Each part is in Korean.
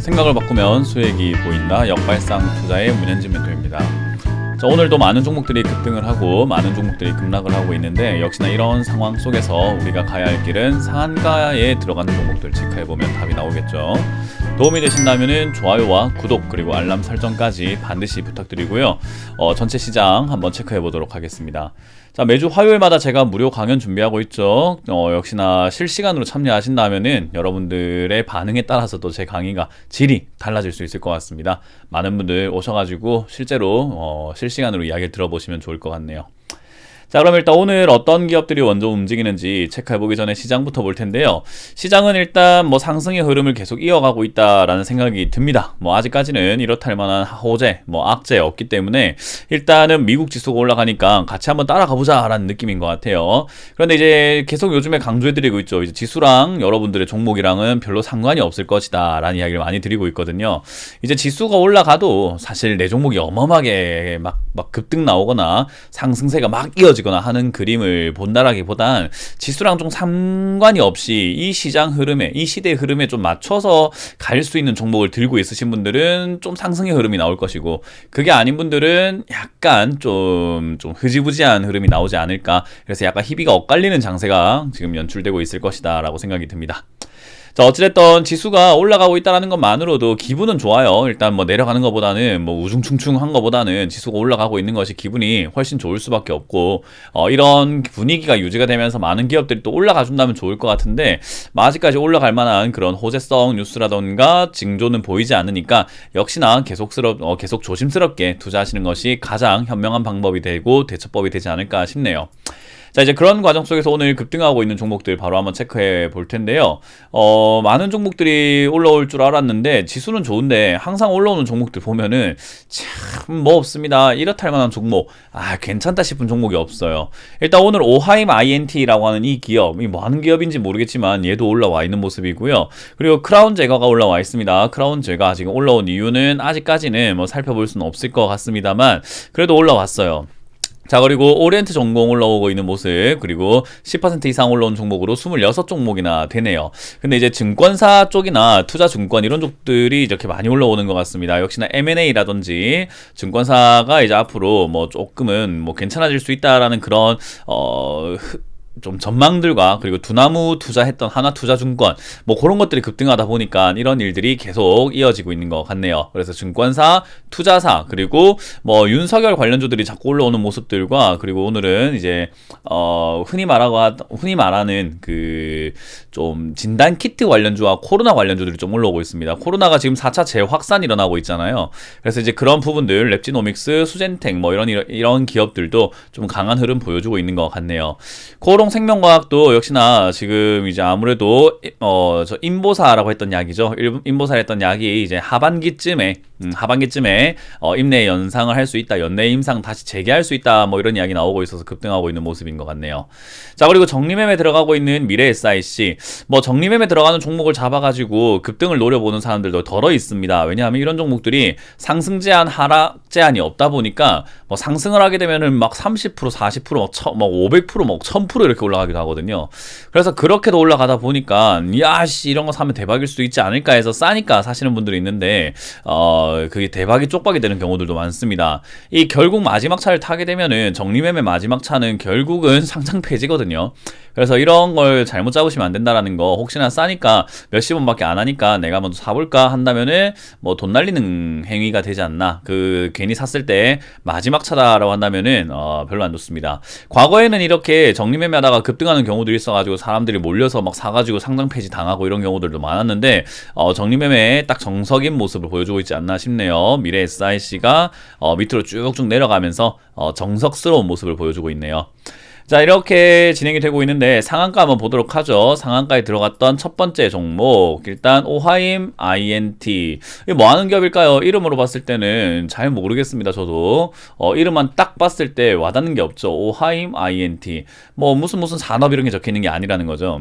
생각을 바꾸면 수익이 보인다. 역발상 투자의 문현진 멘토입니다. 자, 오늘도 많은 종목들이 급등을 하고 많은 종목들이 급락을 하고 있는데, 역시나 이런 상황 속에서 우리가 가야 할 길은 상한가에 들어가는 종목들 체크해보면 답이 나오겠죠. 도움이 되신다면 좋아요와 구독 그리고 알람 설정까지 반드시 부탁드리고요. 전체 시장 한번 체크해보도록 하겠습니다. 자, 매주 화요일마다 제가 무료 강연 준비하고 있죠. 역시나 실시간으로 참여하신다면은 여러분들의 반응에 따라서 또 제 강의가 질이 달라질 수 있을 것 같습니다. 많은 분들 오셔가지고 실제로 실시간으로 이야기를 들어보시면 좋을 것 같네요. 자, 그럼 일단 오늘 어떤 기업들이 먼저 움직이는지 체크해보기 전에 시장부터 볼 텐데요. 시장은 일단 상승의 흐름을 계속 이어가고 있다라는 생각이 듭니다. 아직까지는 이렇다 할 만한 호재, 악재 없기 때문에 일단은 미국 지수가 올라가니까 같이 한번 따라가보자 라는 느낌인 것 같아요. 그런데 이제 계속 요즘에 강조해드리고 있죠. 이제 지수랑 여러분들의 종목이랑은 별로 상관이 없을 것이다 라는 이야기를 많이 드리고 있거든요. 이제 지수가 올라가도 사실 내 종목이 어마어마하게 막 급등 나오거나 상승세가 막 이어지거나 하는 그림을 본다라기보단 지수랑 좀 상관이 없이 이 시장 흐름에, 이 시대의 흐름에 좀 맞춰서 갈 수 있는 종목을 들고 있으신 분들은 좀 상승의 흐름이 나올 것이고, 그게 아닌 분들은 약간 좀 흐지부지한 흐름이 나오지 않을까. 그래서 약간 희비가 엇갈리는 장세가 지금 연출되고 있을 것이다 라고 생각이 듭니다. 자, 어찌됐든 지수가 올라가고 있다는 것만으로도 기분은 좋아요. 일단 내려가는 것보다는 우중충충한 것보다는 지수가 올라가고 있는 것이 기분이 훨씬 좋을 수밖에 없고, 이런 분위기가 유지가 되면서 많은 기업들이 또 올라가 준다면 좋을 것 같은데, 아직까지 올라갈 만한 그런 호재성 뉴스라던가 징조는 보이지 않으니까 역시나 계속 조심스럽게 투자하시는 것이 가장 현명한 방법이 되고 대처법이 되지 않을까 싶네요. 자, 이제 그런 과정 속에서 오늘 급등하고 있는 종목들 바로 한번 체크해 볼 텐데요. 많은 종목들이 올라올 줄 알았는데 지수는 좋은데 항상 올라오는 종목들 보면은 참 없습니다. 이렇다 할 만한 종목, 괜찮다 싶은 종목이 없어요. 일단 오늘 오하임 INT라고 하는 이 기업이 하는 기업인지 모르겠지만 얘도 올라와 있는 모습이고요. 그리고 크라운 제거가 올라와 있습니다. 크라운 제거 지금 올라온 이유는 아직까지는 살펴볼 수는 없을 것 같습니다만 그래도 올라왔어요. 자, 그리고 오리엔트 전공 올라오고 있는 모습, 그리고 10% 이상 올라온 종목으로 26종목이나 되네요. 근데 이제 증권사 쪽이나 투자증권 이런 쪽들이 이렇게 많이 올라오는 것 같습니다. 역시나 M&A라든지 증권사가 이제 앞으로 조금은 괜찮아질 수 있다라는 그런 좀 전망들과, 그리고 두나무 투자했던 하나투자증권 그런 것들이 급등하다 보니까 이런 일들이 계속 이어지고 있는 것 같네요. 그래서 증권사, 투자사, 그리고 윤석열 관련주들이 자꾸 올라오는 모습들과, 그리고 오늘은 이제 흔히 말하는 그 좀 진단 키트 관련주와 코로나 관련주들이 좀 올라오고 있습니다. 코로나가 지금 4차 재확산이 일어나고 있잖아요. 그래서 이제 그런 부분들, 랩지노믹스, 수젠텍 이런 기업들도 좀 강한 흐름 보여주고 있는 것 같네요. 생명과학도 역시나 지금 이제 아무래도 저 인보사라고 했던 약이죠. 인보사 했던 약이 이제 하반기쯤에 임내 연상을 할 수 있다, 연내 임상 다시 재개할 수 있다, 이런 이야기 나오고 있어서 급등하고 있는 모습인 것 같네요. 자, 그리고 정리매매 들어가고 있는 미래 SIC, 정리매매 들어가는 종목을 잡아가지고 급등을 노려보는 사람들도 덜어 있습니다. 왜냐하면 이런 종목들이 상승 제한, 하락 제한이 없다 보니까 상승을 하게 되면은 30%, 40%, 500%, 1000% 이렇게 올라가기도 하거든요. 그래서 그렇게도 올라가다 보니까 이런 거 사면 대박일 수 있지 않을까 해서 싸니까 사시는 분들이 있는데, 그게 대박이 쪽박이 되는 경우들도 많습니다. 이 결국 마지막 차를 타게 되면은 정리매매 마지막 차는 결국은 상장 폐지거든요. 그래서 이런 걸 잘못 잡으시면 안 된다라는 거, 혹시나 싸니까 몇십 원밖에 안 하니까 내가 먼저 사볼까 한다면은 돈 날리는 행위가 되지 않나. 괜히 샀을 때 마지막 차다라고 한다면은 별로 안 좋습니다. 과거에는 이렇게 정리매매 하다가 급등하는 경우들이 있어가지고 사람들이 몰려서 사가지고 상장 폐지 당하고 이런 경우들도 많았는데, 정리매매의 딱 정석인 모습을 보여주고 있지 않나 싶네요. 미래 SIC가 밑으로 쭉쭉 내려가면서 정석스러운 모습을 보여주고 있네요. 자, 이렇게 진행이 되고 있는데 상한가 한번 보도록 하죠. 상한가에 들어갔던 첫 번째 종목, 일단 오하임 INT. 이게 하는 기업일까요? 이름으로 봤을 때는 잘 모르겠습니다. 저도 이름만 딱 봤을 때 와닿는 게 없죠. 오하임 INT. 무슨 산업 이런 게 적혀있는 게 아니라는 거죠.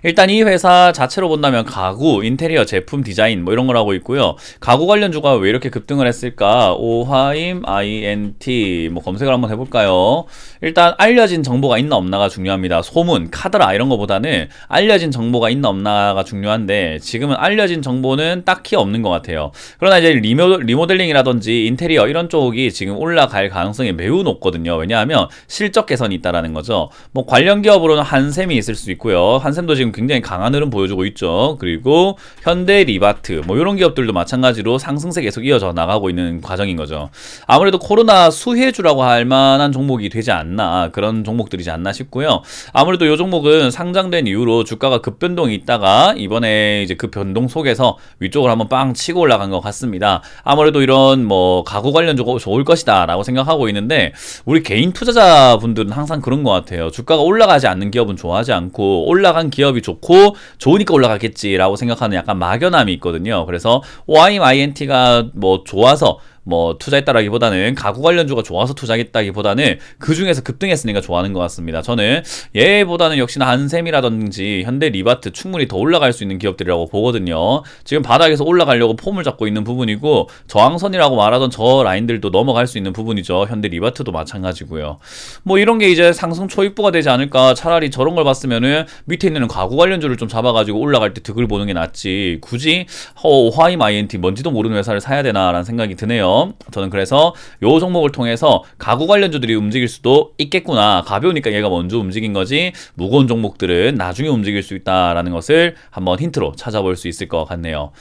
일단 이 회사 자체로 본다면 가구, 인테리어, 제품 디자인 뭐 이런 걸 하고 있고요. 가구 관련주가 왜 이렇게 급등을 했을까? 오하임 INT 뭐 검색을 한번 해볼까요? 일단 알려진 정보가 있나 없나가 중요합니다. 소문, 카드라 이런 거보다는 알려진 정보가 있나 없나가 중요한데 지금은 알려진 정보는 딱히 없는 것 같아요. 그러나 이제 리모델링이라든지 인테리어 이런 쪽이 지금 올라갈 가능성이 매우 높거든요. 왜냐하면 실적 개선이 있다라는 거죠. 뭐 관련 기업으로는 한샘이 있을 수 있고요. 한샘도 지금 굉장히 강한 흐름 보여주고 있죠. 그리고 현대 리바트 뭐 이런 기업들도 마찬가지로 상승세 계속 이어져 나가고 있는 과정인 거죠. 아무래도 코로나 수혜주라고 할 만한 종목이 되지 않나, 그런 종목들이지 않나 싶고요. 아무래도 이 종목은 상장된 이후로 주가가 급변동이 있다가 이번에 이제 그 변동 속에서 위쪽으로 한번 빵 치고 올라간 것 같습니다. 아무래도 이런 뭐 가구 관련주가 좋을 것이다 라고 생각하고 있는데 우리 개인 투자자분들은 항상 그런 것 같아요. 주가가 올라가지 않는 기업은 좋아하지 않고 올라간 기업이 좋고 좋으니까 올라가겠지라고 생각하는 약간 막연함이 있거든요. 그래서 OIMINT가 뭐 좋아서 뭐 투자했다라기보다는 가구 관련주가 좋아서 투자했다기보다는 그 중에서 급등했으니까 좋아하는 것 같습니다. 저는 얘보다는 역시나 한샘이라든지 현대 리바트 충분히 더 올라갈 수 있는 기업들이라고 보거든요. 지금 바닥에서 올라가려고 폼을 잡고 있는 부분이고 저항선이라고 말하던 저 라인들도 넘어갈 수 있는 부분이죠. 현대 리바트도 마찬가지고요. 뭐 이런 게 이제 상승 초입부가 되지 않을까. 차라리 저런 걸 봤으면은 밑에 있는 가구 관련주를 좀 잡아가지고 올라갈 때 득을 보는 게 낫지. 굳이 오하임 INT 뭔지도 모르는 회사를 사야 되나라는 생각이 드네요. 저는 그래서 요 종목을 통해서 가구 관련주들이 움직일 수도 있겠구나. 가벼우니까 얘가 먼저 움직인 거지 무거운 종목들은 나중에 움직일 수 있다라는 것을 한번 힌트로 찾아볼 수 있을 것 같네요.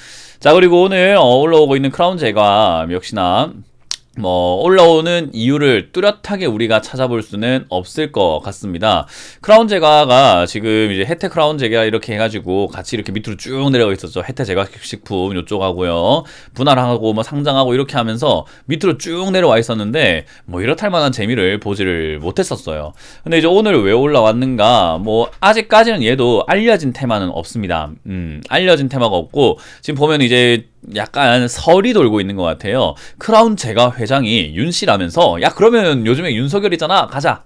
자, 그리고 오늘 올라오고 있는 크라운 제과 역시나 뭐 올라오는 이유를 뚜렷하게 우리가 찾아볼 수는 없을 것 같습니다. 크라운 제과가 지금 이제 혜태 크라운 제과 이렇게 해가지고 같이 이렇게 밑으로 쭉 내려가 있었죠. 혜태 제과식품 요쪽 하고요, 분할하고 뭐 상장하고 이렇게 하면서 밑으로 쭉 내려와 있었는데 뭐 이렇다 할 만한 재미를 보지를 못했었어요. 근데 이제 오늘 왜 올라왔는가? 뭐 아직까지는 얘도 알려진 테마는 없습니다. 알려진 테마가 없고 지금 보면 이제 약간 설이 돌고 있는 것 같아요. 크라운 제과 회장이 윤 씨라면서 야 그러면 요즘에 윤석열이잖아 가자.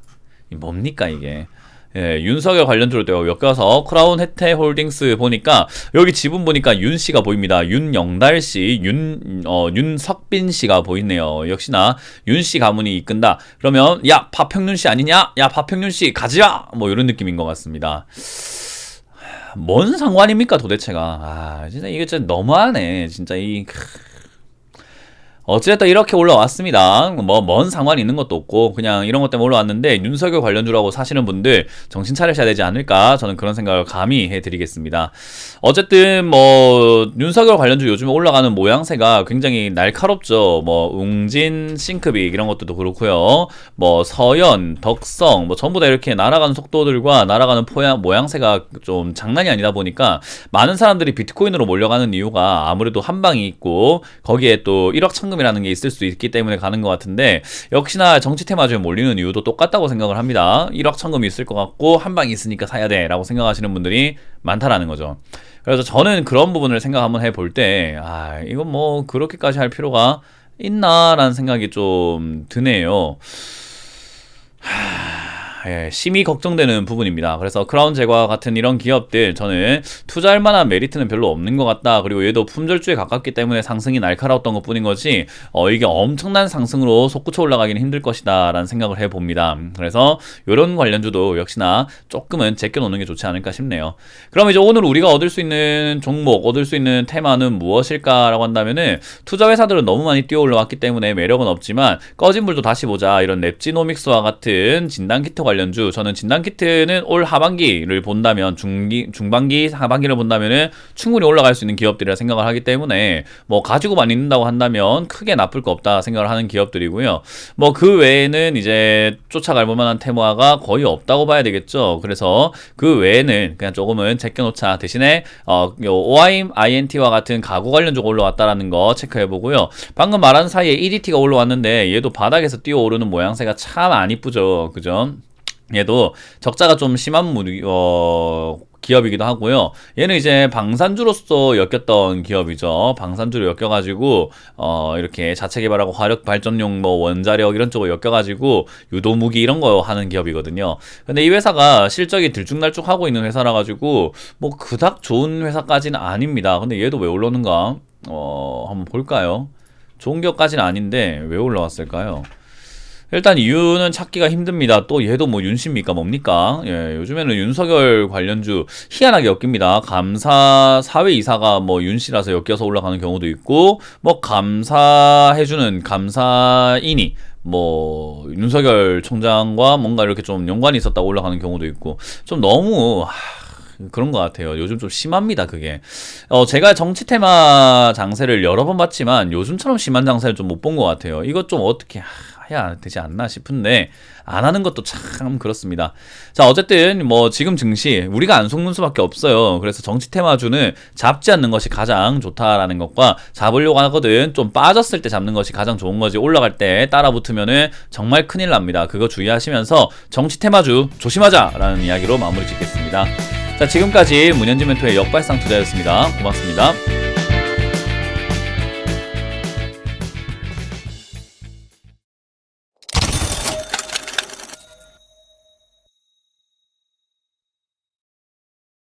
뭡니까 이게. 예, 윤석열 관련주로 또 엮여서 크라운 혜태 홀딩스 보니까 여기 지분 보니까 윤 씨가 보입니다. 윤영달 씨, 윤석빈 씨가 보이네요. 역시나 윤 씨 가문이 이끈다. 그러면 야 파평윤 씨 아니냐? 야 파평윤 씨 가지야. 뭐 이런 느낌인 것 같습니다. 뭔 상관입니까 도대체가. 진짜 이게 진짜 너무하네 진짜. 어쨌든 이렇게 올라왔습니다. 뭐 뭔 상관이 있는 것도 없고 그냥 이런 것 때문에 올라왔는데 윤석열 관련주라고 사시는 분들 정신 차리셔야 되지 않을까, 저는 그런 생각을 감히 해드리겠습니다. 어쨌든 뭐 윤석열 관련주 요즘에 올라가는 모양새가 굉장히 날카롭죠. 뭐 웅진, 싱크빅 이런 것들도 그렇고요. 뭐 서연, 덕성 뭐 전부 다 이렇게 날아가는 속도들과 날아가는 모양새가 좀 장난이 아니다 보니까 많은 사람들이 비트코인으로 몰려가는 이유가 아무래도 한방이 있고 거기에 또 1억 천금 이라는 게 있을 수 있기 때문에 가는 것 같은데 역시나 정치 테마주에 몰리는 이유도 똑같다고 생각을 합니다. 1억 천금이 있을 것 같고 한 방이 있으니까 사야 돼 라고 생각하시는 분들이 많다라는 거죠. 그래서 저는 그런 부분을 생각 한번 해볼 때 이건 뭐 그렇게까지 할 필요가 있나 라는 생각이 좀 드네요. 예, 심히 걱정되는 부분입니다. 그래서 크라운 제과 같은 이런 기업들 저는 투자할 만한 메리트는 별로 없는 것 같다. 그리고 얘도 품절주에 가깝기 때문에 상승이 날카로웠던 것 뿐인 거지 이게 엄청난 상승으로 솟구쳐 올라가기는 힘들 것이다 라는 생각을 해봅니다. 그래서 이런 관련주도 역시나 조금은 제껴놓는 게 좋지 않을까 싶네요. 그럼 이제 오늘 우리가 얻을 수 있는 종목, 얻을 수 있는 테마는 무엇일까 라고 한다면은 투자회사들은 너무 많이 뛰어 올라왔기 때문에 매력은 없지만 꺼진 불도 다시 보자, 이런 랩지노믹스와 같은 진단키트 관련주, 저는 진단키트는 올 하반기를 본다면 중반기 하반기를 본다면은 충분히 올라갈 수 있는 기업들이라 생각을 하기 때문에 뭐 가지고만 있는다고 한다면 크게 나쁠 거 없다 생각을 하는 기업들이고요. 뭐 그 외에는 이제 쫓아갈 만한 테마가 거의 없다고 봐야 되겠죠. 그래서 그 외에는 그냥 조금은 제껴놓자. 대신에 OIM INT와 같은 가구 관련주가 올라왔다라는 거 체크해보고요. 방금 말한 사이에 EDT가 올라왔는데 얘도 바닥에서 뛰어오르는 모양새가 참 안 이쁘죠. 그죠? 얘도 적자가 좀 심한 기업이기도 하고요. 얘는 이제 방산주로서 엮였던 기업이죠. 방산주로 엮여가지고 이렇게 자체 개발하고 화력 발전용 뭐 원자력 이런 쪽으로 엮여가지고 유도무기 이런 거 하는 기업이거든요. 근데 이 회사가 실적이 들쭉날쭉 하고 있는 회사라 가지고 뭐 그닥 좋은 회사까지는 아닙니다. 근데 얘도 왜 올랐는가? 한번 볼까요? 좋은 기업까지는 아닌데 왜 올라왔을까요? 일단 이유는 찾기가 힘듭니다. 또 얘도 뭐 윤씨입니까? 뭡니까? 예, 요즘에는 윤석열 관련주 희한하게 엮입니다. 감사 사회이사가 뭐 윤씨라서 엮여서 올라가는 경우도 있고, 뭐 감사해주는 감사인이 뭐 윤석열 총장과 뭔가 이렇게 좀 연관이 있었다고 올라가는 경우도 있고, 좀 너무 그런 것 같아요. 요즘 좀 심합니다, 그게. 제가 정치 테마 장세를 여러 번 봤지만 요즘처럼 심한 장세를 좀 못 본 것 같아요. 이것 좀 어떻게 해야 되지 않나 싶은데 안 하는 것도 참 그렇습니다. 자, 어쨌든 뭐 지금 증시 우리가 안 속는 수밖에 없어요. 그래서 정치 테마주는 잡지 않는 것이 가장 좋다라는 것과, 잡으려고 하거든 좀 빠졌을 때 잡는 것이 가장 좋은 거지, 올라갈 때 따라 붙으면은 정말 큰일 납니다. 그거 주의하시면서 정치 테마주 조심하자라는 이야기로 마무리 짓겠습니다. 자, 지금까지 문현진 멘토의 역발상 투자였습니다. 고맙습니다.